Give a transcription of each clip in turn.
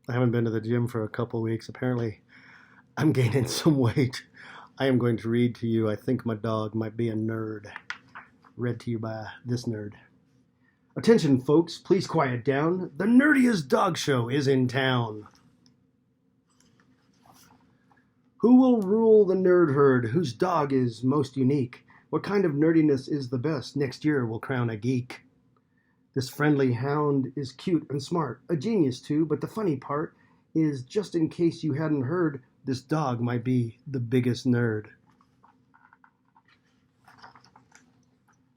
I haven't been to the gym for a couple of weeks. Apparently, I'm gaining some weight. I am going to read to you I Think My Dog Might Be a Nerd. Read to you by this nerd. Attention, folks, please quiet down. The nerdiest dog show is in town. Who will rule the nerd herd? Whose dog is most unique? What kind of nerdiness is the best? Next year we'll crown a geek. This friendly hound is cute and smart, a genius too, but the funny part is, just in case you hadn't heard, this dog might be the biggest nerd.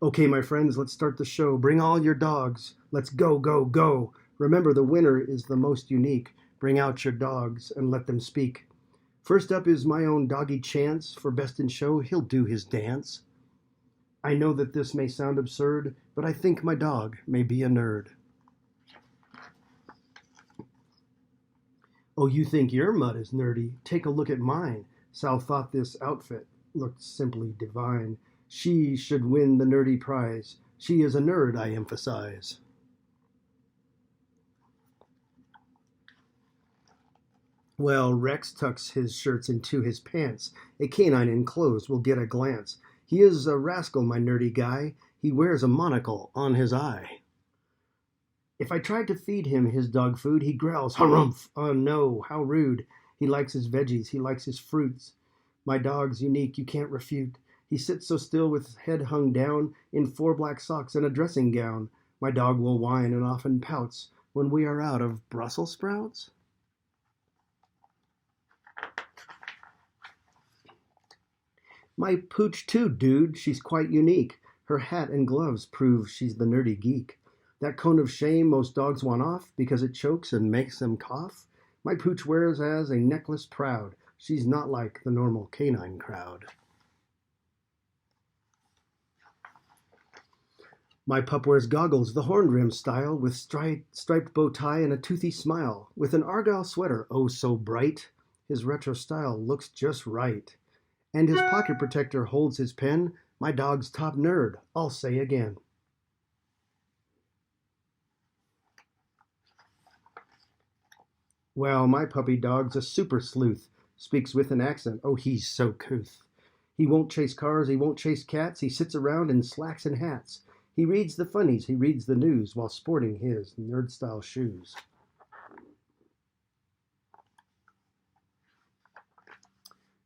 Okay, my friends, let's start the show. Bring all your dogs. Let's go, go, go. Remember, the winner is the most unique. Bring out your dogs and let them speak. First up is my own doggy Chance. For Best in Show, he'll do his dance. I know that this may sound absurd, but I think my dog may be a nerd. Oh, you think your mud is nerdy? Take a look at mine. Sal thought this outfit looked simply divine. She should win the nerdy prize. She is a nerd, I emphasize. Well, Rex tucks his shirts into his pants. A canine enclosed will get a glance. He is a rascal, my nerdy guy. He wears a monocle on his eye. If I tried to feed him his dog food, he growls, harumph! Oh no, how rude. He likes his veggies, he likes his fruits. My dog's unique, you can't refute. He sits so still with head hung down, in 4 black socks and a dressing gown. My dog will whine and often pouts when we are out of Brussels sprouts. My pooch too, dude, she's quite unique. Her hat and gloves prove she's the nerdy geek. That cone of shame most dogs want off because it chokes and makes them cough. My pooch wears as a necklace proud. She's not like the normal canine crowd. My pup wears goggles, the horn rim style, with striped bow tie and a toothy smile. With an argyle sweater, oh so bright, his retro style looks just right. And his pocket protector holds his pen. My dog's top nerd, I'll say again. Well, my puppy dog's a super sleuth. Speaks with an accent, oh he's so couth. He won't chase cars, he won't chase cats. He sits around in slacks and hats. He reads the funnies, he reads the news, while sporting his nerd-style shoes.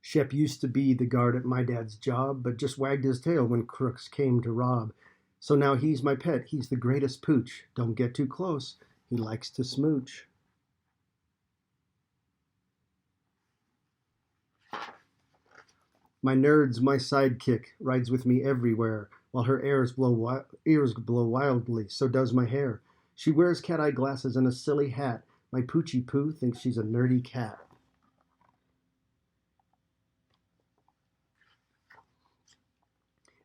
Shep used to be the guard at my dad's job, but just wagged his tail when crooks came to rob. So now he's my pet, he's the greatest pooch. Don't get too close, he likes to smooch. My nerd's my sidekick, rides with me everywhere, while her ears blow wildly, so does my hair. She wears cat-eye glasses and a silly hat. My Poochie Poo thinks she's a nerdy cat.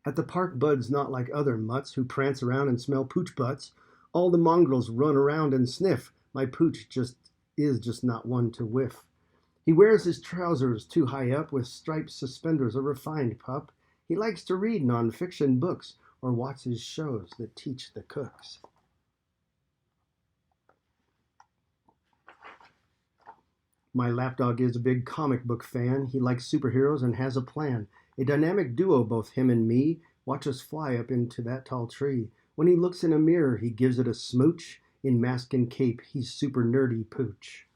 At the park, Bud's not like other mutts who prance around and smell pooch butts. All the mongrels run around and sniff. My pooch is just not one to whiff. He wears his trousers too high up with striped suspenders, a refined pup. He likes to read non-fiction books or watches shows that teach the cooks. My lapdog is a big comic book fan. He likes superheroes and has a plan. A dynamic duo, both him and me. Watch us fly up into that tall tree. When he looks in a mirror, he gives it a smooch. In mask and cape, he's super nerdy pooch.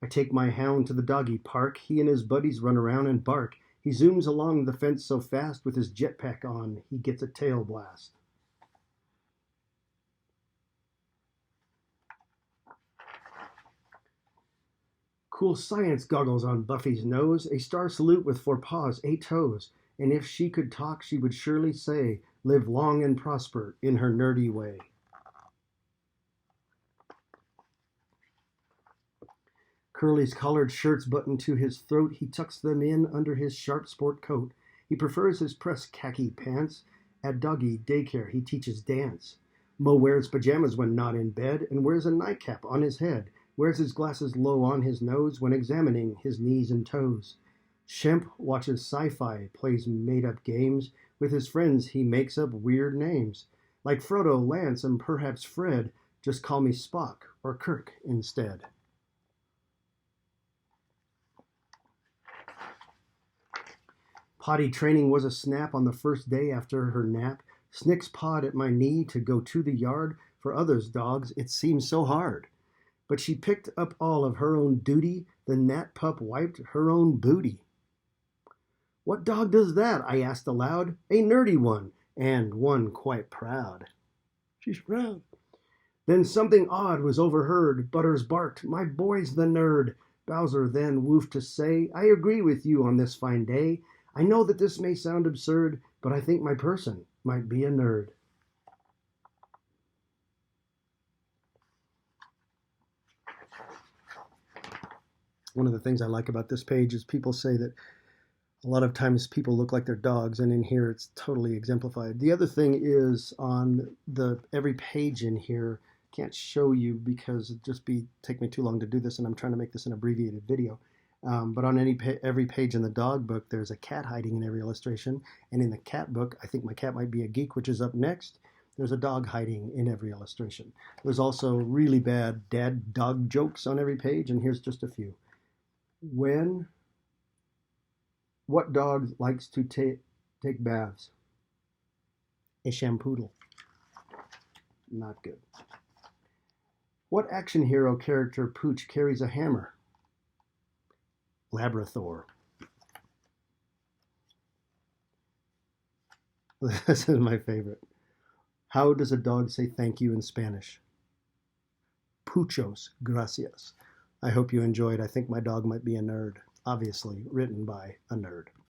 I take my hound to the doggy park. He and his buddies run around and bark. He zooms along the fence so fast with his jetpack on, he gets a tail blast. Cool science goggles on Buffy's nose, a star salute with 4 paws, 8 toes. And if she could talk, she would surely say, live long and prosper in her nerdy way. Curly's collared shirts buttoned to his throat. He tucks them in under his sharp sport coat. He prefers his press khaki pants. At doggy daycare, he teaches dance. Mo wears pajamas when not in bed and wears a nightcap on his head. Wears his glasses low on his nose when examining his knees and toes. Shemp watches sci-fi, plays made-up games. With his friends, he makes up weird names. Like Frodo, Lance, and perhaps Fred, just call me Spock or Kirk instead. Potty training was a snap on the first day after her nap. Snicks pawed at my knee to go to the yard. For others' dogs, it seemed so hard. But she picked up all of her own duty. The Nat pup wiped her own booty. What dog does that? I asked aloud. A nerdy one, and one quite proud. She's proud. Then something odd was overheard. Butters barked, "My boy's the nerd." Bowser then woofed to say, "I agree with you on this fine day. I know that this may sound absurd, but I think my person might be a nerd." One of the things I like about this page is people say that a lot of times people look like their dogs, and in here it's totally exemplified. The other thing is on the every page in here, can't show you because it'd just take me too long to do this, and I'm trying to make this an abbreviated video. But on every page in the dog book, there's a cat hiding in every illustration, and in the cat book, I think My Cat Might Be a Geek, which is up next, there's a dog hiding in every illustration. There's also really bad dad dog jokes on every page, and here's just a few. What dog likes to take baths? A shampoodle. Not good. What action hero character Pooch carries a hammer? Labrathor. This is my favorite. How does a dog say thank you in Spanish? Puchos gracias. I hope you enjoyed. I think my dog might be a nerd. Obviously, written by a nerd.